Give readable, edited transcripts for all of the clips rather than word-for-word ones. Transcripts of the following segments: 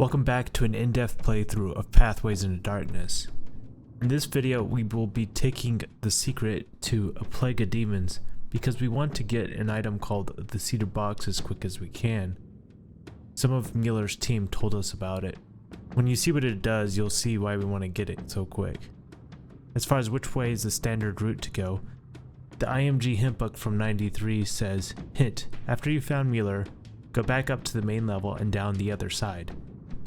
Welcome back to an in-depth playthrough of Pathways into Darkness. In this video we will be taking the secret to a plague of demons because we want to get an item called the Cedar Box as quick as we can. Some of Mueller's team told us about it. When you see what it does, you'll see why we want to get it so quick. As far as which way is the standard route to go, the IMG hint book from 93 says, hint, after you found Mueller, go back up to the main level and down the other side.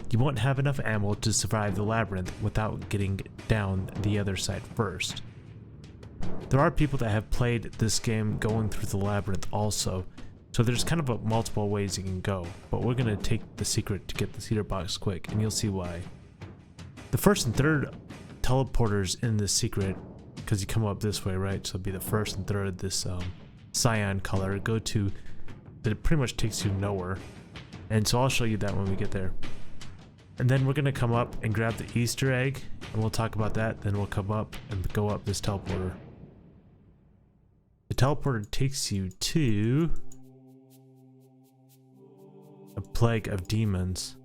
You won't have enough ammo to survive the labyrinth without getting down the other side first. There are people that have played this game going through the labyrinth also, so there's kind of multiple ways you can go, but we're going to take the secret to get the Cedar Box quick, and you'll see why. The first and third teleporters in this secret, because you come up this way, right? So it'll be the first and third, this cyan color, go to, that it pretty much takes you nowhere, and so I'll show you that when we get there. And then we're going to come up and grab the Easter egg, and we'll talk about that. Then we'll come up and go up this teleporter. The teleporter takes you to a plague of demons.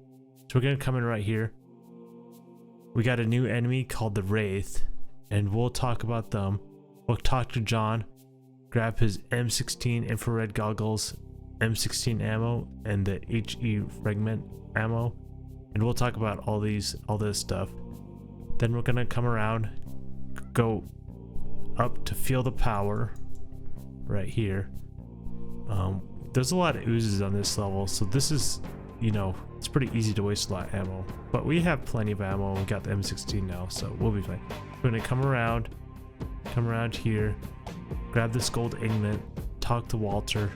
So we're going to come in right here. We got a new enemy called the Wraith, and we'll talk about them. We'll talk to John, grab his M16 Infra-Red Goggles, M16 ammo, and the HE fragment ammo. And we'll talk about all this stuff. Then we're gonna come around, go up to feel the power right here. There's a lot of oozes on this level, so this is, you know, it's pretty easy to waste a lot of ammo. But we have plenty of ammo. We got the M16 now, so we'll be fine. We're gonna come around here, grab this gold Ingot, talk to Walter,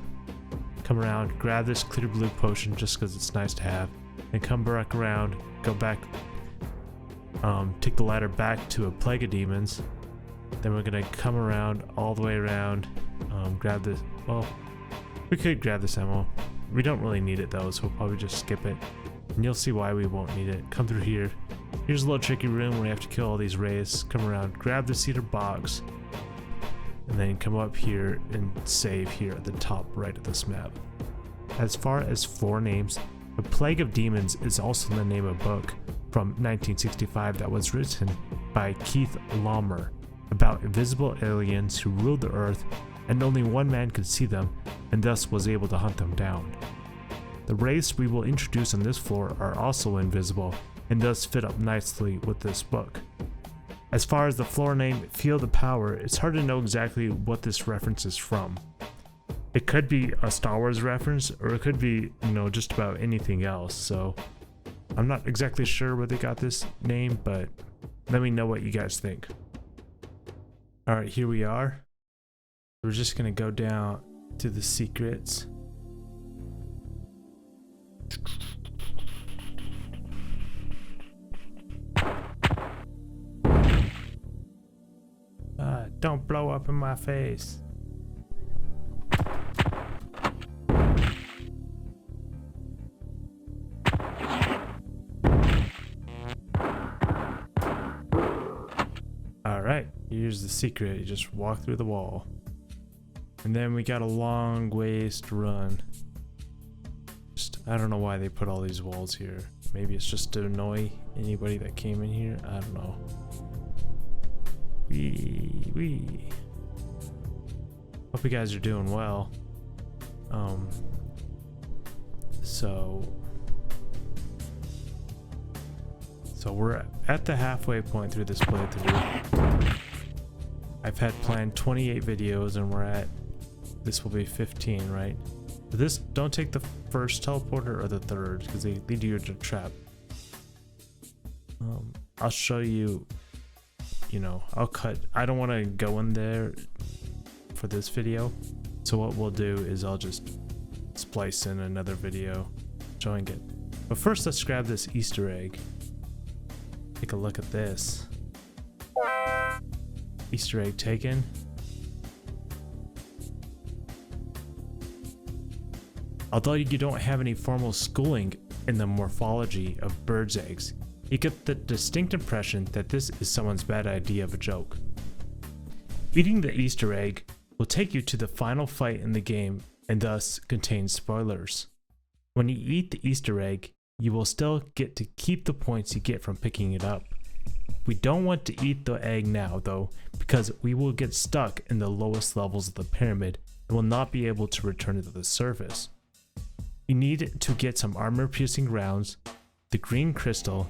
come around, grab this clear blue potion just because it's nice to have. And come back around, go back, take the ladder back to a plague of demons. Then we're gonna come around all the way around, grab this. Well, we could grab this ammo. We don't really need it though, so we'll probably just skip it. And you'll see why we won't need it. Come through here. Here's a little tricky room where you have to kill all these wraiths. Come around, grab the Cedar Box, and then come up here and save here at the top right of this map. As far as floor names, The Plague of Demons is also the name of a book from 1965 that was written by Keith Laumer about invisible aliens who ruled the earth and only one man could see them and thus was able to hunt them down. The wraiths we will introduce on this floor are also invisible and thus fit up nicely with this book. As far as the floor name Feel the Power, it's hard to know exactly what this reference is from. It could be a Star Wars reference, or it could be, you know, just about anything else. So I'm not exactly sure where they got this name, but let me know what you guys think. All right, here we are. We're just gonna go down to the secrets. Don't blow up in my face. Alright, here's the secret. You just walk through the wall. And then we got a long ways to run. I don't know why they put all these walls here. Maybe it's just to annoy anybody that came in here. I don't know. Wee. Hope you guys are doing well. So we're at the halfway point through this playthrough. I've had planned 28 videos and this will be 15, right? But this, don't take the first teleporter or the third because they lead you into a trap. I'll show you, you know, I'll cut. I don't want to go in there for this video. So what we'll do is I'll just splice in another video showing it. But first let's grab this Easter egg. Take a look at this. Easter egg taken. Although you don't have any formal schooling in the morphology of birds' eggs, you get the distinct impression that this is someone's bad idea of a joke. Eating the Easter egg will take you to the final fight in the game and thus contain spoilers. When you eat the Easter egg, you will still get to keep the points you get from picking it up. We don't want to eat the egg now though, because we will get stuck in the lowest levels of the pyramid and will not be able to return to the surface. You need to get some armor-piercing rounds, the green crystal,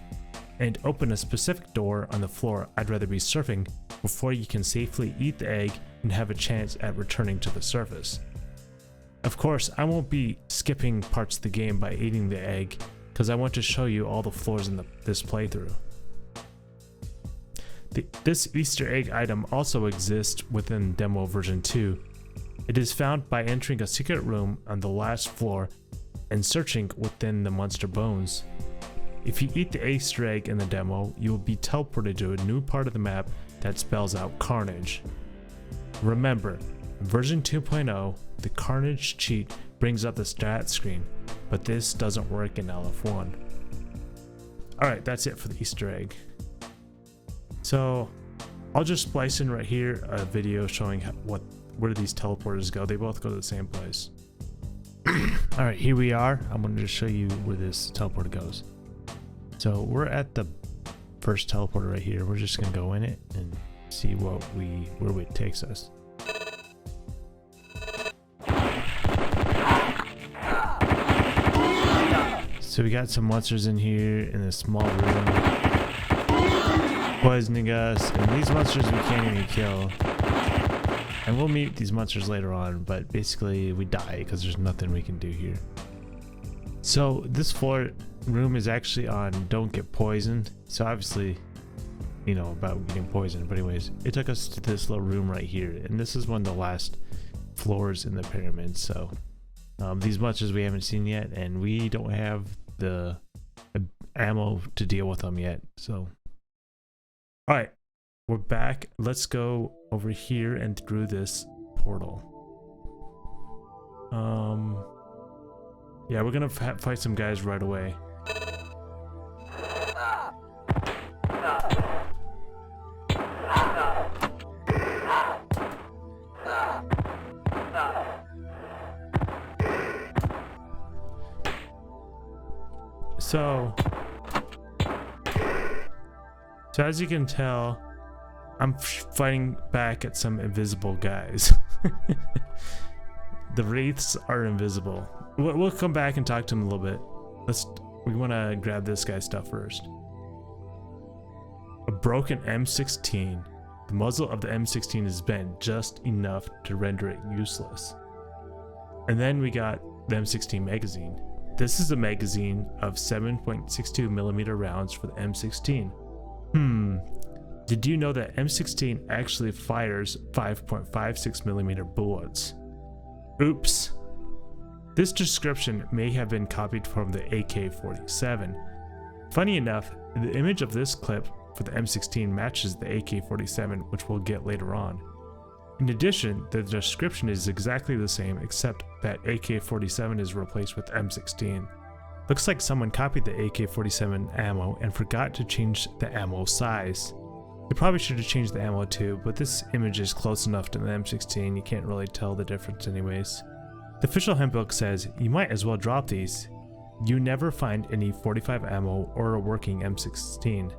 and open a specific door on the floor I'd rather be surfing before you can safely eat the egg and have a chance at returning to the surface. Of course, I won't be skipping parts of the game by eating the egg, because I want to show you all the floors in this playthrough. This Easter egg item also exists within demo version 2. It is found by entering a secret room on the last floor and searching within the monster bones. If you eat the Easter egg in the demo, you will be teleported to a new part of the map that spells out Carnage. Remember, in version 2.0, the Carnage cheat brings up the stat screen, but this doesn't work in LF1. Alright, that's it for the Easter egg. So, I'll just splice in right here a video showing where these teleporters go. They both go to the same place. Alright, here we are. I'm going to just show you where this teleporter goes. So we're at the first teleporter right here. We're just going to go in it and see where it takes us. So we got some monsters in here in a small room, poisoning us, and these monsters we can't even kill. And we'll meet these monsters later on, but basically we die because there's nothing we can do here. So this floor room is actually on don't get poisoned. So obviously, you know about getting poisoned, but anyways, it took us to this little room right here, and this is one of the last floors in the pyramid. So these monsters we haven't seen yet, and we don't have the ammo to deal with them yet. So all right, we're back. Let's go over here and through this portal. Yeah, we're gonna fight some guys right away. So as you can tell, I'm fighting back at some invisible guys. The Wraiths are invisible. We'll come back and talk to them a little bit. We want to grab this guy's stuff first. A broken M16. The muzzle of the M16 is bent just enough to render it useless. And then we got the M16 magazine. This is a magazine of 7.62mm rounds for the M16. Did you know that M16 actually fires 5.56mm bullets? Oops. This description may have been copied from the AK-47. Funny enough, the image of this clip for the M16 matches the AK-47, which we'll get later on. In addition, the description is exactly the same, except that AK-47 is replaced with M16. Looks like someone copied the AK-47 ammo and forgot to change the ammo size. They probably should have changed the ammo too, but this image is close enough to the M16 you can't really tell the difference anyways. The official handbook says you might as well drop these. You never find any 45 ammo or a working M16.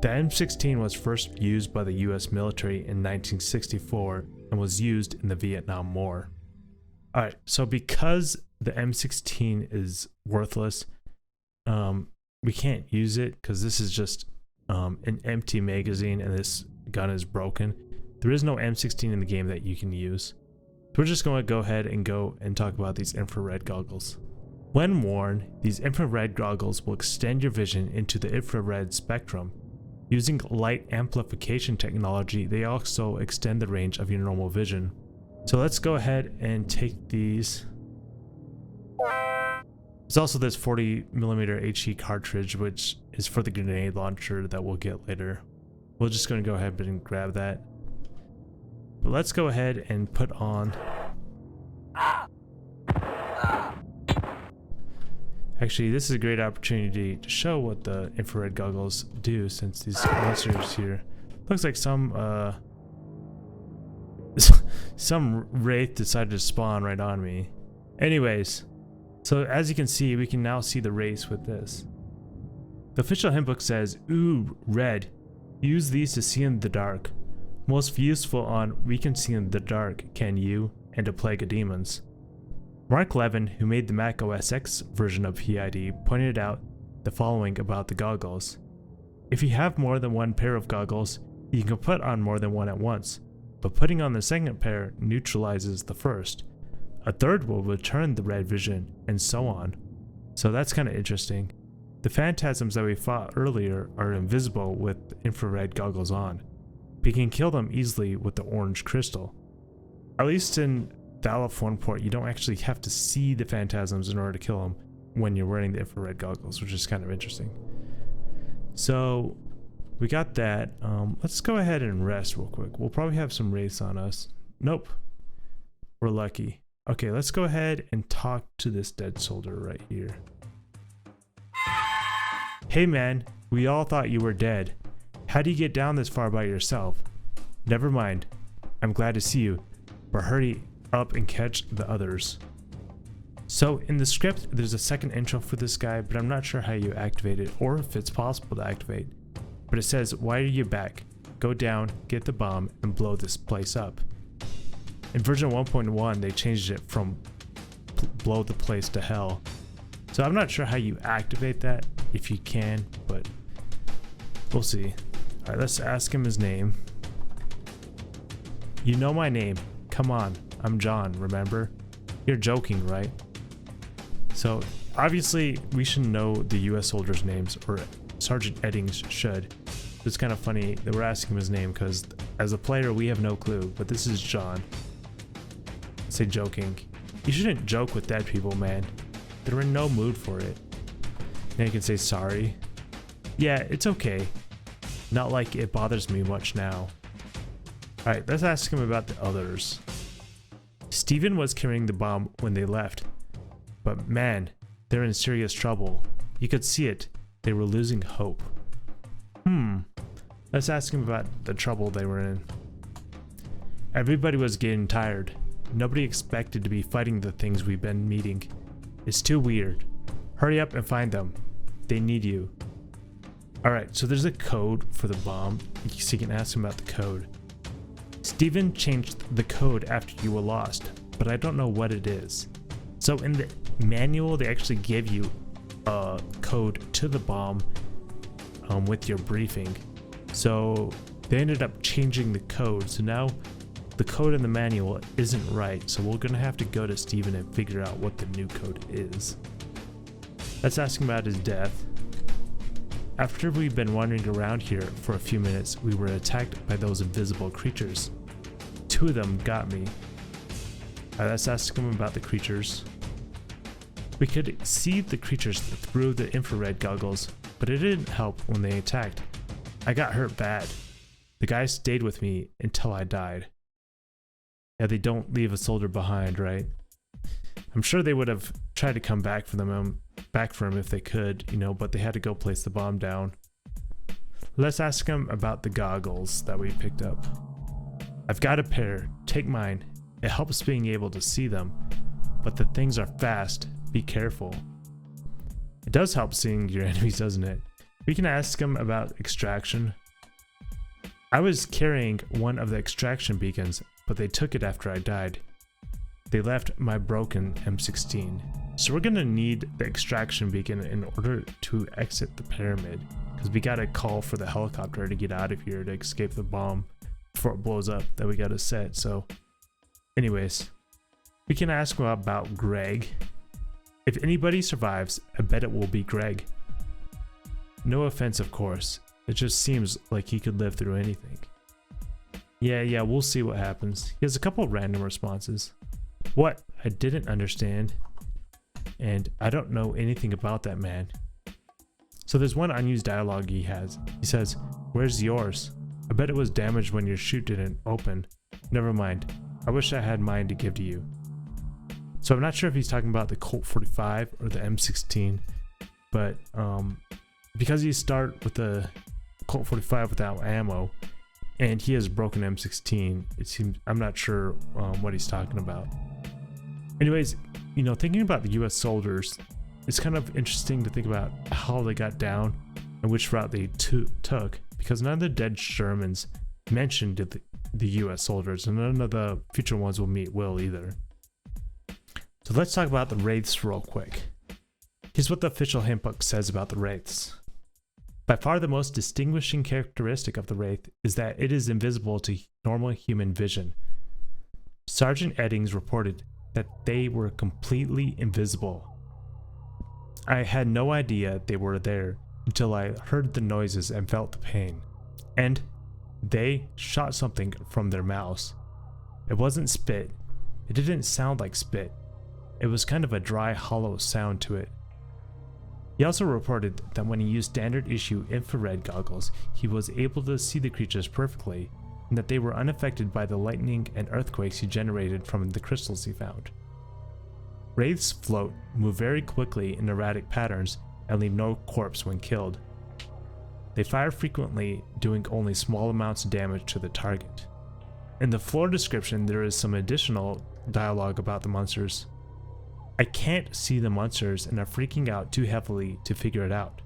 The M16 was first used by the US military in 1964 and was used in the Vietnam War. Alright, so because the M16 is worthless, we can't use it because this is just an empty magazine and this gun is broken. There is no M16 in the game that you can use. So we're just going to go ahead and talk about these infrared goggles. When worn, these infrared goggles will extend your vision into the infrared spectrum. Using light amplification technology, they also extend the range of your normal vision. So let's go ahead and take these. There's also this 40mm HE cartridge, which is for the grenade launcher that we'll get later. We're just going to go ahead and grab that. But let's go ahead and put on. Actually, this is a great opportunity to show what the infrared goggles do, since these monsters here. Looks like some Wraith decided to spawn right on me. Anyways, So as you can see, we can now see the race with this. The official handbook says, ooh, red. Use these to see in the dark. Most useful on we can see in the dark, can you, and a plague of demons. Mark Levin, who made the Mac OS X version of PID, pointed out the following about the goggles. If you have more than one pair of goggles, you can put on more than one at once, but putting on the second pair neutralizes the first. A third will return the red vision, and so on. So that's kind of interesting. The phantasms that we fought earlier are invisible with infrared goggles on. We can kill them easily with the orange crystal. At least in Valve Port, you don't actually have to see the phantasms in order to kill them when you're wearing the infrared goggles, which is kind of interesting. So we got that. Let's go ahead and rest real quick. We'll probably have some wraiths on us. Nope. We're lucky. Okay, let's go ahead and talk to this dead soldier right here. Hey man, we all thought you were dead. How do you get down this far by yourself? Never mind. I'm glad to see you, but hurry up and catch the others. So in the script, there's a second intro for this guy, but I'm not sure how you activate it or if it's possible to activate. But it says, why are you back? Go down, get the bomb, and blow this place up. In version 1.1, they changed it from blow the place to hell. So I'm not sure how you activate that, if you can, but we'll see. All right, let's ask him his name. You know my name. Come on, I'm John, remember? You're joking, right? So obviously we should know the US soldiers' names, or Sergeant Eddings should. It's kind of funny that we're asking him his name because as a player we have no clue, but this is John. Say joking. You shouldn't joke with dead people, man. They're in no mood for it. Now you can say sorry. Yeah, it's okay. Not like it bothers me much now. Alright, let's ask him about the others. Steven was carrying the bomb when they left. But man, they're in serious trouble. You could see it. They were losing hope. Let's ask him about the trouble they were in. Everybody was getting tired. Nobody expected to be fighting the things we've been meeting. It's too weird. Hurry up and find them. They need you. Alright, so there's a code for the bomb, so you can ask him about the code. Steven changed the code after you were lost, but I don't know what it is. So in the manual, they actually give you a code to the bomb with your briefing. So they ended up changing the code, so now the code in the manual isn't right, so we're gonna have to go to Steven and figure out what the new code is. Let's ask him about his death. After we've been wandering around here for a few minutes, we were attacked by those invisible creatures. 2 of them got me. Let's ask him about the creatures. We could see the creatures through the infrared goggles, but it didn't help when they attacked. I got hurt bad. The guys stayed with me until I died. Yeah, they don't leave a soldier behind, right? I'm sure they would have tried to come back for him if they could, you know, but they had to go place the bomb down. Let's ask him about the goggles that we picked up. I've got a pair. Take mine. It helps being able to see them, but the things are fast. Be careful. It does help seeing your enemies, doesn't it? We can ask him about extraction. I was carrying one of the extraction beacons, but they took it after I died. They left my broken M16. So we're gonna need the extraction beacon in order to exit the pyramid, because we gotta call for the helicopter to get out of here to escape the bomb before it blows up that we gotta set. So anyways, we can ask him about Greg. If anybody survives, I bet it will be Greg. No offense, of course. It just seems like he could live through anything. Yeah, we'll see what happens. He has a couple of random responses. What? I didn't understand. And I don't know anything about that man. So there's one unused dialogue he has. He says, where's yours? I bet it was damaged when your chute didn't open. Never mind. I wish I had mine to give to you. So I'm not sure if he's talking about the Colt 45 or the M16, but because you start with the Colt 45 without ammo, and he has broken M16, it seems I'm not sure what he's talking about. Anyways, you know, thinking about the US soldiers, it's kind of interesting to think about how they got down and which route they took, because none of the dead Shermans mentioned the US soldiers, and none of the future ones will meet Will either. So let's talk about the Wraiths real quick. Here's what the official handbook says about the Wraiths. By far the most distinguishing characteristic of the Wraith is that it is invisible to normal human vision. Sergeant Eddings reported that they were completely invisible. I had no idea they were there until I heard the noises and felt the pain. And they shot something from their mouths. It wasn't spit. It didn't sound like spit. It was kind of a dry, hollow sound to it. He also reported that when he used standard issue infrared goggles, he was able to see the creatures perfectly, and that they were unaffected by the lightning and earthquakes he generated from the crystals he found. Wraiths float, move very quickly in erratic patterns, and leave no corpse when killed. They fire frequently, doing only small amounts of damage to the target. In the floor description, there is some additional dialogue about the monsters. I can't see the monsters and are freaking out too heavily to figure it out.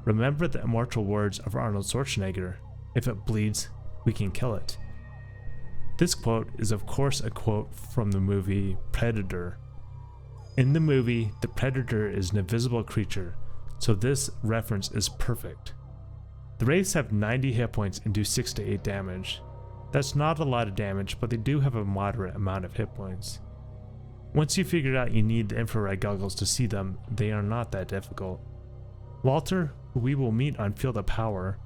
Remember the immortal words of Arnold Schwarzenegger, "If it bleeds, we can kill it." This quote is of course a quote from the movie Predator. In the movie, the Predator is an invisible creature, so this reference is perfect. The Wraiths have 90 hit points and do 6 to 8 damage. That's not a lot of damage, but they do have a moderate amount of hit points. Once you figure out you need the infrared goggles to see them, they are not that difficult. Walter, who we will meet on Field of Power,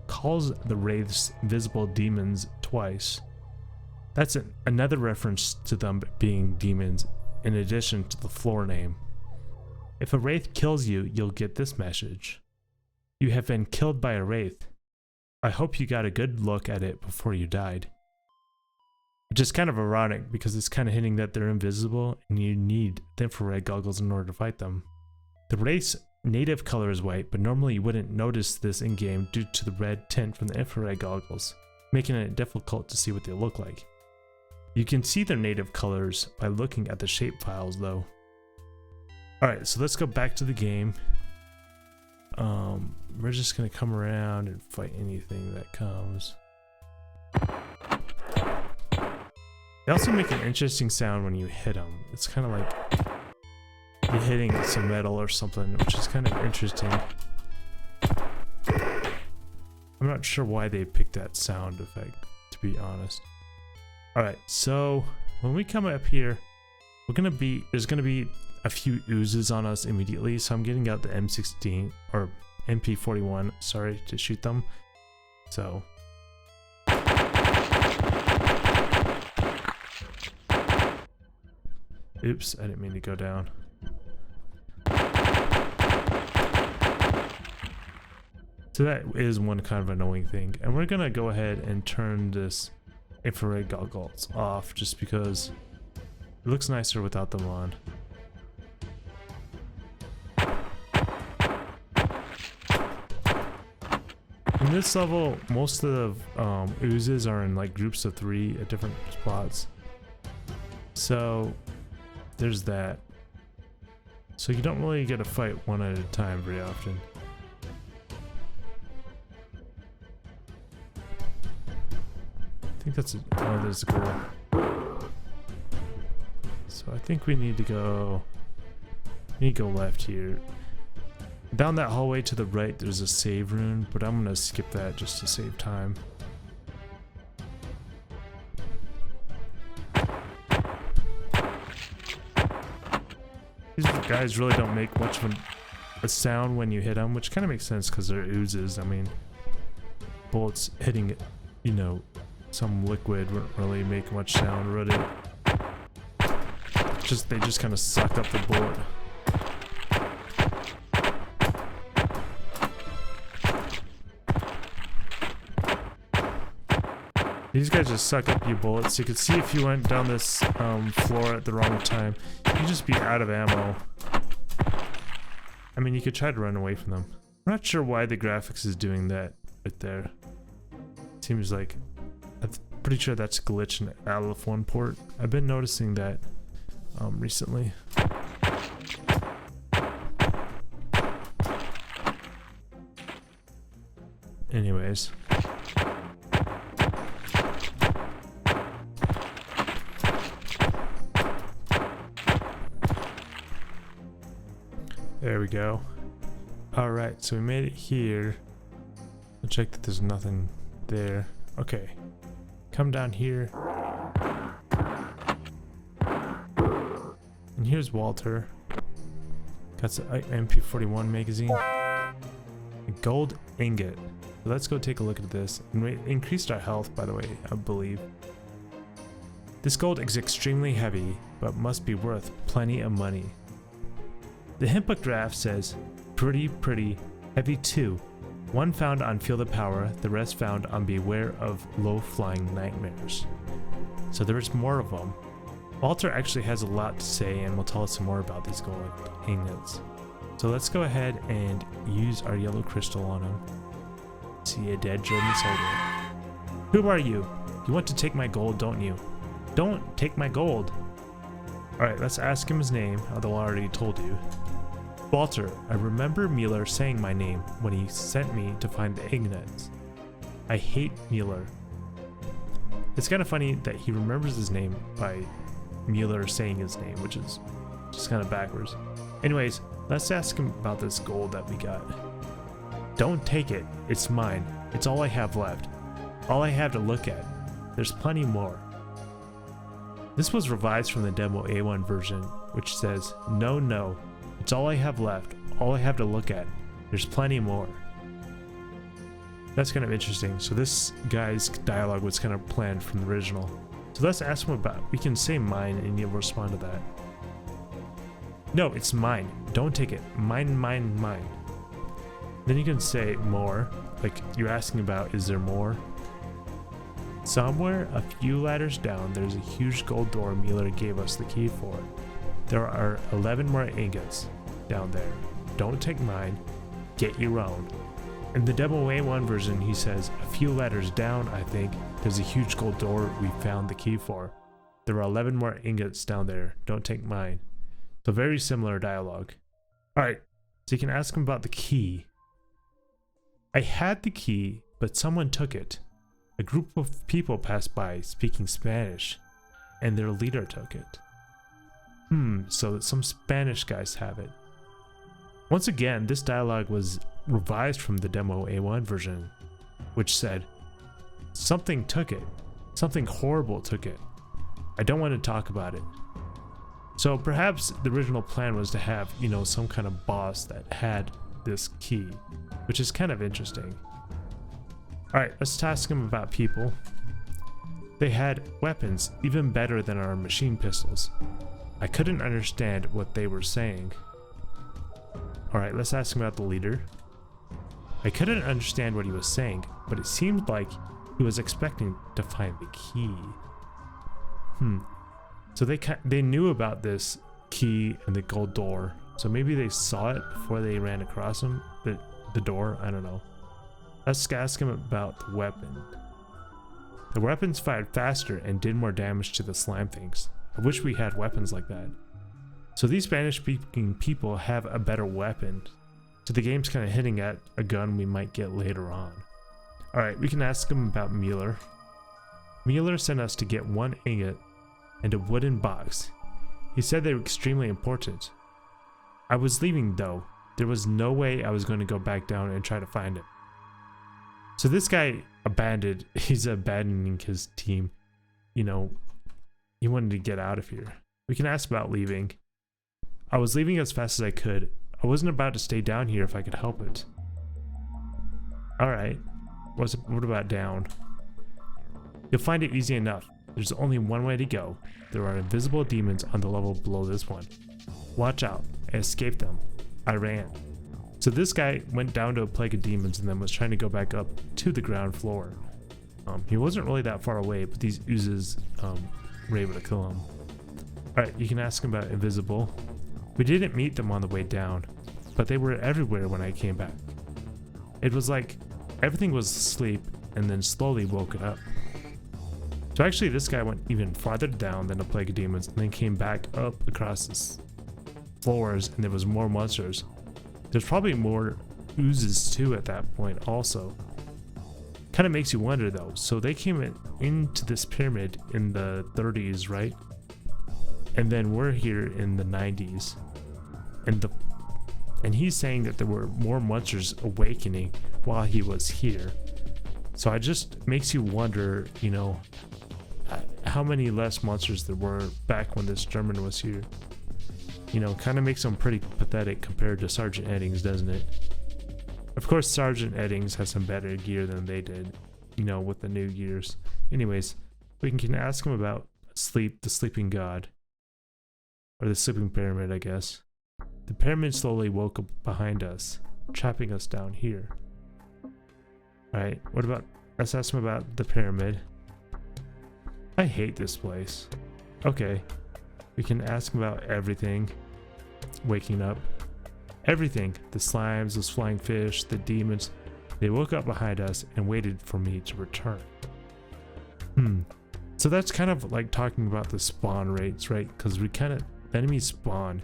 calls the Wraiths invisible demons twice. That's another reference to them being demons, in addition to the floor name. If a Wraith kills you, you'll get this message: "You have been killed by a Wraith. I hope you got a good look at it before you died." Which is kind of ironic because it's kind of hinting that they're invisible and you need the infrared goggles in order to fight them. The Wraith's native color is white, but normally you wouldn't notice this in game due to the red tint from the infrared goggles, making it difficult to see what they look like. You can see their native colors by looking at the shape files though. Alright, so let's go back to the game. We're just gonna come around and fight anything that comes. They also make an interesting sound when you hit them. It's kind of like you're hitting some metal or something, which is kind of interesting. I'm not sure why they picked that sound effect, to be honest. Alright, so when we come up here, there's gonna be a few oozes on us immediately, so I'm getting out the M16 or MP41, sorry, to shoot them. So oops, I didn't mean to go down. So that is one kind of annoying thing. And we're gonna go ahead and turn this infrared goggles off just because it looks nicer without them on. In this level, most of the oozes are in like groups of 3 at different spots. So there's that. So you don't really get to fight one at a time very often. I think that's oh, there's a goal. So I think we need to go left here. Down that hallway to the right, there's a save room, but I'm gonna skip that just to save time. These guys really don't make much of a sound when you hit them, which kind of makes sense because they're oozes. I mean, bullets hitting, you know, some liquid wouldn't really make much sound, would it? They just kind of suck up the bullet. These guys just suck up your bullets. You could see if you went down this floor at the wrong time, you'd just be out of ammo. I mean, you could try to run away from them. I'm not sure why the graphics is doing that right there. Seems like, I'm pretty sure that's a glitch in the Alpha 1 port. I've been noticing that recently. Anyways. There we go. Alright, so we made it here. I'll check that there's nothing there. Okay. Come down here. And here's Walter. Got the MP41 magazine. A gold ingot. Let's go take a look at this. And we increased our health, by the way, I believe. This gold is extremely heavy, but must be worth plenty of money. The hintbook draft says, pretty, heavy too. One found on Field of Power, the rest found on Beware of Low-Flying Nightmares. So there's more of them. Walter actually has a lot to say and will tell us some more about these gold ingots. So let's go ahead and use our yellow crystal on him. See a dead German soldier. Who are you? You want to take my gold, don't you? Don't take my gold. Alright, let's ask him his name, although I already told you. Walter, I remember Mueller saying my name when he sent me to find the ingots. I hate Mueller. It's kind of funny that he remembers his name by Mueller saying his name, which is just kind of backwards. Anyways, let's ask him about this gold that we got. Don't take it. It's mine. It's all I have left. All I have to look at. There's plenty more. This was revised from the demo A1 version, which says, no, it's all I have left, all I have to look at. There's plenty more. That's kind of interesting. So this guy's dialogue was kind of planned from the original. So let's ask him about, we can say mine and he'll respond to that. No, it's mine. Don't take it. Mine. Then you can say more, like you're asking about, is there more? Somewhere a few ladders down, there's a huge gold door Mueller gave us the key for. There are 11 more ingots down there. Don't take mine, get your own. In the demo A1 version, he says, a few ladders down, I think, there's a huge gold door we found the key for. There are 11 more ingots down there, don't take mine. So very similar dialogue. Alright, so you can ask him about the key. I had the key, but someone took it. A group of people passed by speaking Spanish, and their leader took it. So some Spanish guys have it. Once again, this dialogue was revised from the demo A1 version, which said, something took it. Something horrible took it. I don't want to talk about it. So perhaps the original plan was to have, some kind of boss that had this key, which is kind of interesting. Alright, let's ask him about people. They had weapons even better than our machine pistols. I couldn't understand what they were saying. Alright, let's ask him about the leader. I couldn't understand what he was saying, but it seemed like he was expecting to find the key. So they knew about this key and the gold door. So maybe they saw it before they ran across him, the door, I don't know. Let's ask him about the weapon. The weapons fired faster and did more damage to the slime things. I wish we had weapons like that. So these Spanish-speaking people have a better weapon. So the game's kind of hinting at a gun we might get later on. Alright, we can ask him about Mueller. Mueller sent us to get one ingot and a wooden box. He said they were extremely important. I was leaving though. There was no way I was going to go back down and try to find him. So this guy he's abandoning his team. He wanted to get out of here. We can ask about leaving. I was leaving as fast as I could. I wasn't about to stay down here if I could help it. Alright. What about down? You'll find it easy enough. There's only one way to go. There are invisible demons on the level below this one. Watch out. I escaped them. I ran. So this guy went down to a plague of demons and then was trying to go back up to the ground floor. He wasn't really that far away, but these oozes were able to kill him. Alright, you can ask him about invisible. We didn't meet them on the way down, but they were everywhere when I came back. It was like everything was asleep and then slowly woke it up. So actually this guy went even farther down than the Plague of Demons and then came back up across the floors, and there was more monsters. There's probably more oozes too at that point also. Kind of makes you wonder though. So they came into this pyramid in the 30s, right? And then we're here in the 90s. And he's saying that there were more monsters awakening while he was here. So it just makes you wonder, you know, how many less monsters there were back when this German was here. You know, kind of makes him pretty pathetic compared to Sergeant Eddings, doesn't it? Of course, Sergeant Eddings has some better gear than they did, you know, with the new gears. Anyways, we can ask him about sleep, the sleeping god. Or the sleeping pyramid, I guess. The pyramid slowly woke up behind us, trapping us down here. Alright, let's ask him about the pyramid. I hate this place. Okay, we can ask him about everything. Waking up. Everything. The slimes, those flying fish, the demons. They woke up behind us and waited for me to return. So that's kind of like talking about the spawn rates, right? Because enemies spawn.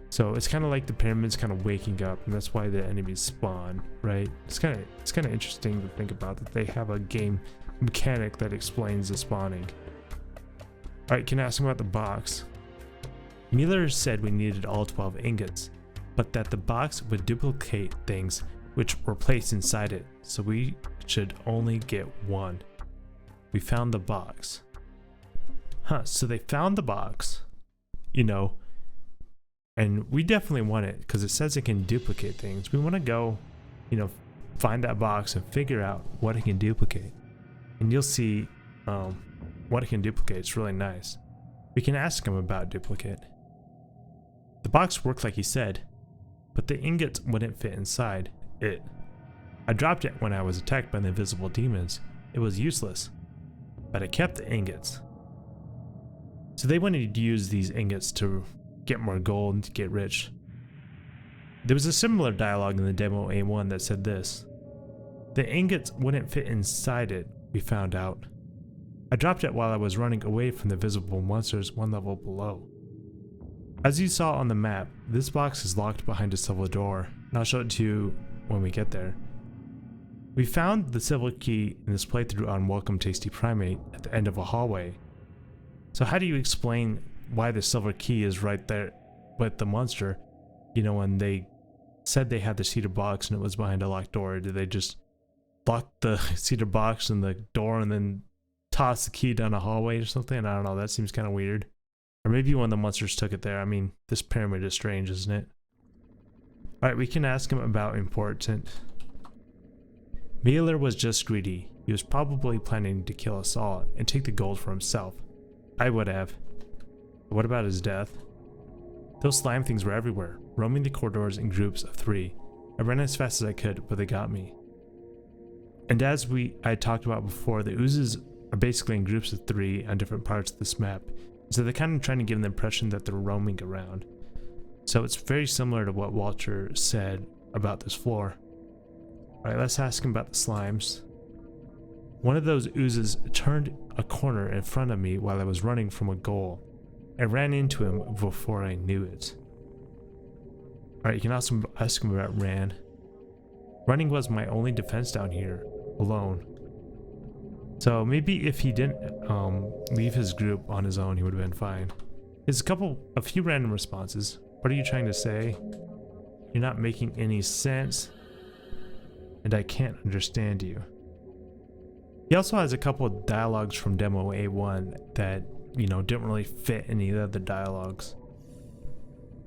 So it's kind of like the pyramids kind of waking up, and that's why the enemies spawn, right? It's kind of interesting to think about that they have a game mechanic that explains the spawning. All right, can I ask him about the box? Miller said we needed all 12 ingots, but that the box would duplicate things which were placed inside it, so we should only get one. We found the box. So they found the box, you know, and we definitely want it because it says it can duplicate things. We want to go, you know, find that box and figure out what it can duplicate. And you'll see what it can duplicate. It's really nice. We can ask him about duplicate. The box worked like he said, but the ingots wouldn't fit inside it. I dropped it when I was attacked by the invisible demons. It was useless, but I kept the ingots. So they wanted to use these ingots to get more gold and to get rich. There was a similar dialogue in the demo A1 that said this. The ingots wouldn't fit inside it, we found out. I dropped it while I was running away from the visible monsters one level below. As you saw on the map, this box is locked behind a silver door, and I'll show it to you when we get there. We found the silver key in this playthrough on Welcome Tasty Primate at the end of a hallway. So how do you explain why the silver key is right there with the monster? You know, when they said they had the Cedar Box and it was behind a locked door, did they just lock the Cedar Box and the door and then toss the key down a hallway or something? I don't know, that seems kind of weird. Or maybe one of the monsters took it there. I mean, this pyramid is strange, isn't it? Alright, we can ask him about important. Mueller was just greedy. He was probably planning to kill us all and take the gold for himself. I would have. But what about his death? Those slime things were everywhere, roaming the corridors in groups of 3. I ran as fast as I could, but they got me. And as I talked about before, the oozes are basically in groups of 3 on different parts of this map. So they're kind of trying to give the impression that they're roaming around. So it's very similar to what Walter said about this floor. Alright, let's ask him about the slimes. One of those oozes turned a corner in front of me while I was running from a goal. I ran into him before I knew it. Alright, you can also ask him about Ran. Running was my only defense down here, alone. So maybe if he didn't leave his group on his own, he would have been fine. There's a few random responses. What are you trying to say? You're not making any sense, and I can't understand you. He also has a couple of dialogues from demo A1 that, you know, didn't really fit any of the dialogues.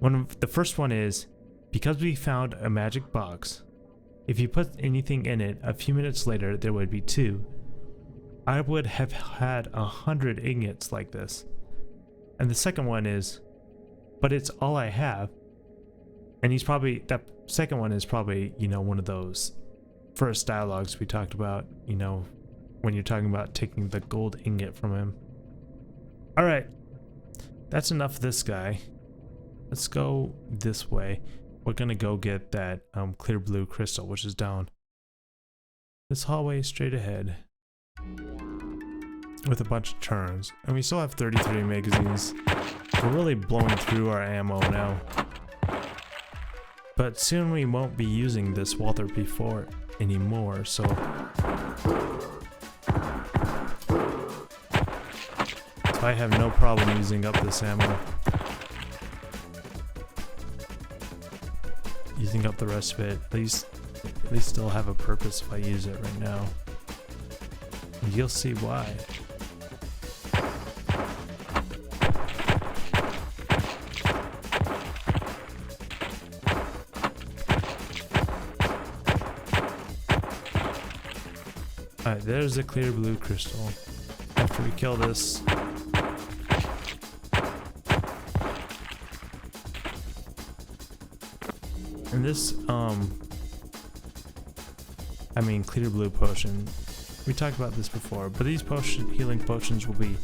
The first one is, because we found a magic box, if you put anything in it, a few minutes later there would be 2. I would have had 100 ingots like this. And the second one is, but it's all I have. And that second one is probably, you know, one of those first dialogues we talked about, you know, when you're talking about taking the gold ingot from him. Alright, that's enough of this guy. Let's go this way. We're gonna go get that clear blue crystal, which is down this hallway straight ahead. with a bunch of turns, and we still have 33 magazines. We're really blowing through our ammo now. But soon we won't be using this Walther P4 anymore, so I have no problem using up this ammo. Using up the rest of it, at least still have a purpose if I use it right now. And you'll see why. Alright, there's the clear blue crystal. After we kill this, and this, I mean clear blue potion, we talked about this before, but these healing potions will be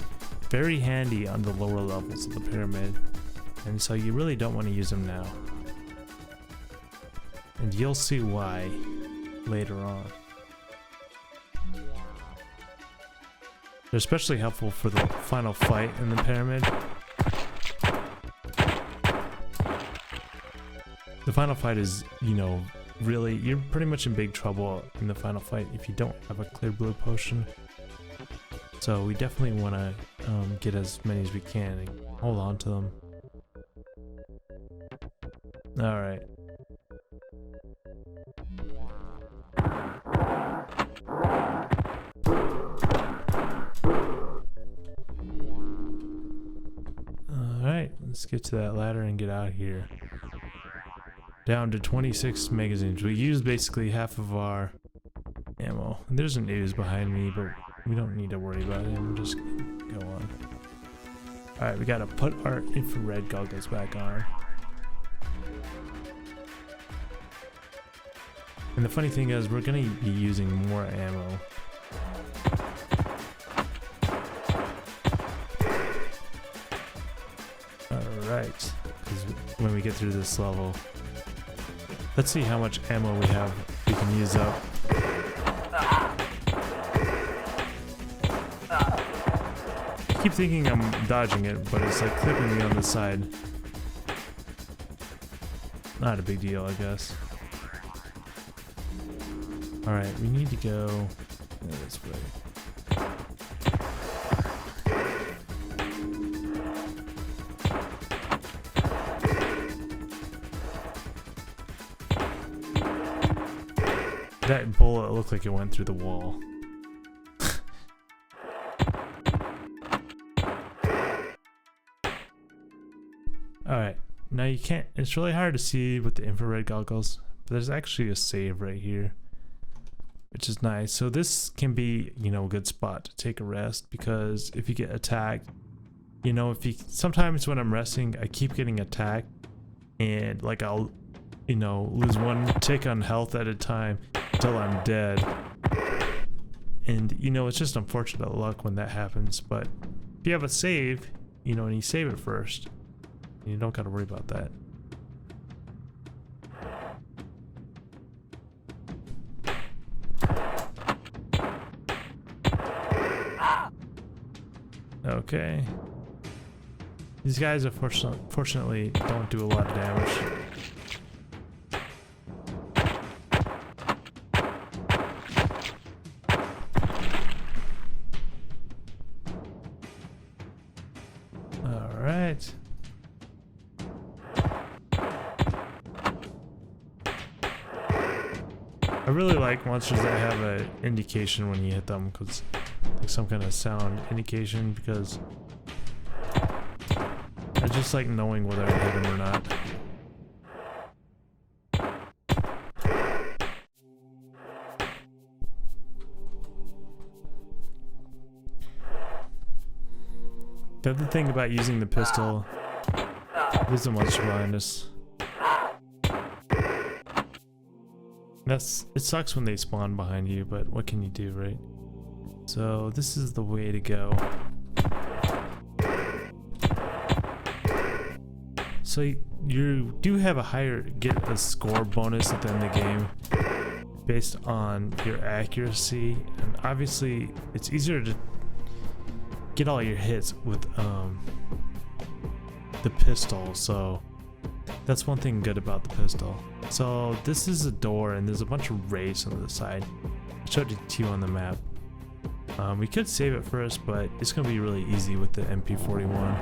very handy on the lower levels of the pyramid, and so you really don't want to use them now. And you'll see why later on. They're especially helpful for the final fight in the pyramid. The final fight is, you know, really, you're pretty much in big trouble in the final fight if you don't have a clear blue potion. So we definitely want to get as many as we can and hold on to them. Alright. Alright, let's get to that ladder and get out of here. Down to 26 magazines. We used basically half of our ammo. And there's an ooze behind me, but we don't need to worry about it. We're just gonna go on. Alright, we gotta put our infrared goggles back on. And the funny thing is, we're gonna be using more ammo. Alright, because when we get through this level, let's see how much ammo we can use up. I keep thinking I'm dodging it, but it's like clipping me on the side. Not a big deal, I guess. Alright, we need to go this way. That bullet looked like it went through the wall. Alright, now you can't, it's really hard to see with the infrared goggles, but there's actually a save right here, which is nice. So this can be, you know, a good spot to take a rest, because if you get attacked, you know, sometimes when I'm resting, I keep getting attacked, and like I'll, you know, lose one tick on health at a time until I'm dead. And you know, it's just unfortunate luck when that happens, but if you have a save, you know, and you save it first, you don't gotta worry about that. Okay. These guys fortunately don't do a lot of damage. Alright. I really like monsters that have an indication when you hit them, because like some kind of sound indication, because I just like knowing whether I hit them or not. The other thing about using the pistol is the monster behind us. It sucks when they spawn behind you, but what can you do, right? So this is the way to go. So you do have get a score bonus at the end of the game based on your accuracy, and obviously it's easier to get all your hits with the pistol, so that's one thing good about the pistol. So this is a door and there's a bunch of wraiths on the side. I showed it to you on the map. We could save it first, but it's gonna be really easy with the MP41.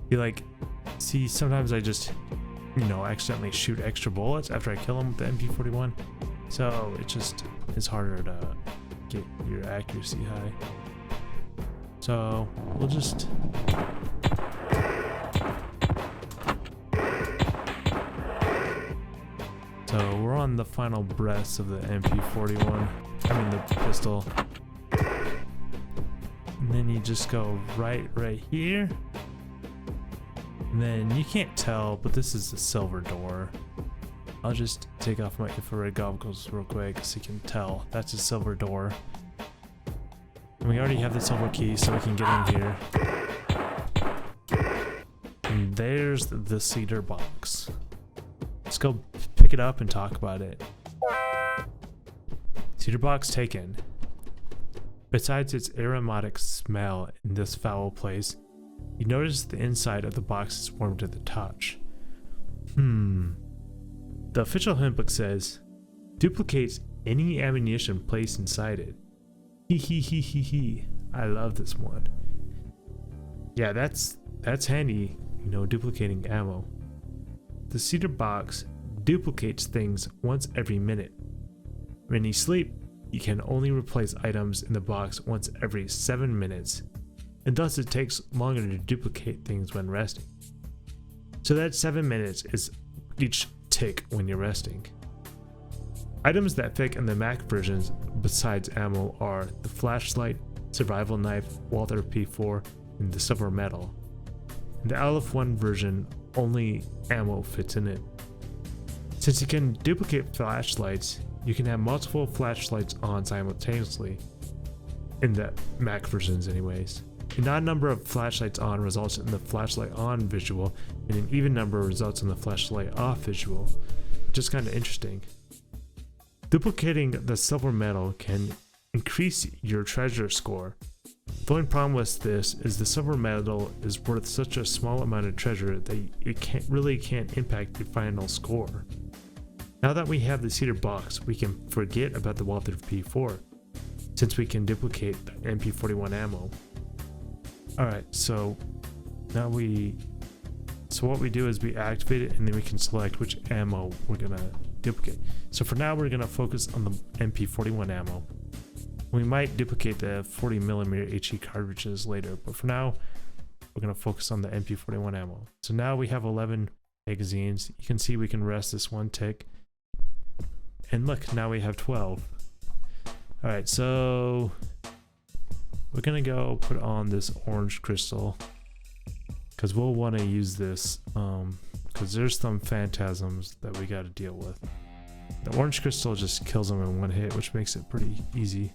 You like, see, sometimes I just, you know, accidentally shoot extra bullets after I kill them with the MP41. So it's harder to get your accuracy high. So we'll just so we're on the final breaths of the MP41. I mean the pistol. And then you just go right here. And then you can't tell, but this is the silver door. I'll just take off my infrared goggles real quick so you can tell. That's a silver door. And we already have the silver key, so we can get in here. And there's the Cedar Box. Let's go pick it up and talk about it. Cedar Box taken. Besides its aromatic smell in this foul place, you notice the inside of the box is warm to the touch. The official handbook says, duplicates any ammunition placed inside it. Hee. I love this one. Yeah, that's handy, you know, duplicating ammo. The Cedar Box duplicates things once every minute. When you sleep, you can only replace items in the box once every 7 minutes. And thus it takes longer to duplicate things when resting. So that 7 minutes is each tick when you're resting. Items that fit in the Mac versions besides ammo are the flashlight, survival knife, Walther P4, and the silver medal. In the LF1 version, only ammo fits in it. Since you can duplicate flashlights, you can have multiple flashlights on simultaneously. In the Mac versions anyways. An odd number of flashlights on results in the flashlight on visual, and an even number results in the flashlight off visual, which is kind of interesting. Duplicating the silver medal can increase your treasure score. The only problem with this is the silver medal is worth such a small amount of treasure that it can't impact your final score. Now that we have the Cedar Box, we can forget about the Walther P4, since we can duplicate the MP41 ammo. Alright, so now what we do is we activate it and then we can select which ammo we're gonna duplicate. So for now we're gonna focus on the MP41 ammo. We might duplicate the 40mm HE cartridges later, but for now we're gonna focus on the MP41 ammo. So now we have 11 magazines. You can see we can rest this one tick. And look, now we have 12. Alright, so we're gonna go put on this orange crystal because we'll want to use this because there's some phantasms that we got to deal with. The orange crystal just kills them in one hit, which makes it pretty easy.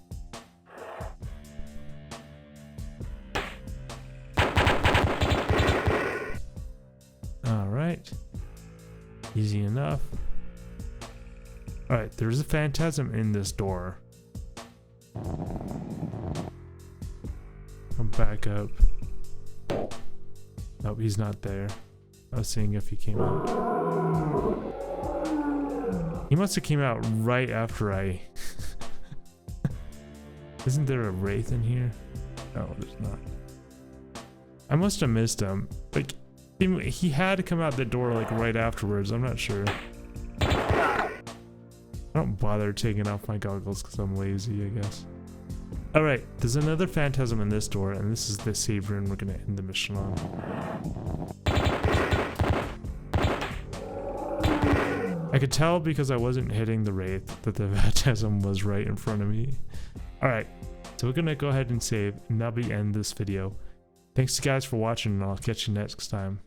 Alright, easy enough. Alright, there's a phantasm in this door. Come back up. Nope, he's not there. I was seeing if he came out. He must have came out right after I... Isn't there a Wraith in here? No, there's not. I must have missed him. Like, he had to come out the door like right afterwards. I'm not sure. I don't bother taking off my goggles because I'm lazy, I guess. Alright, there's another phantasm in this door, and this is the saber, and we're gonna end the mission on. I could tell because I wasn't hitting the Wraith that the phantasm was right in front of me. Alright, so we're gonna go ahead and save, and that'll be end this video. Thanks guys for watching, and I'll catch you next time.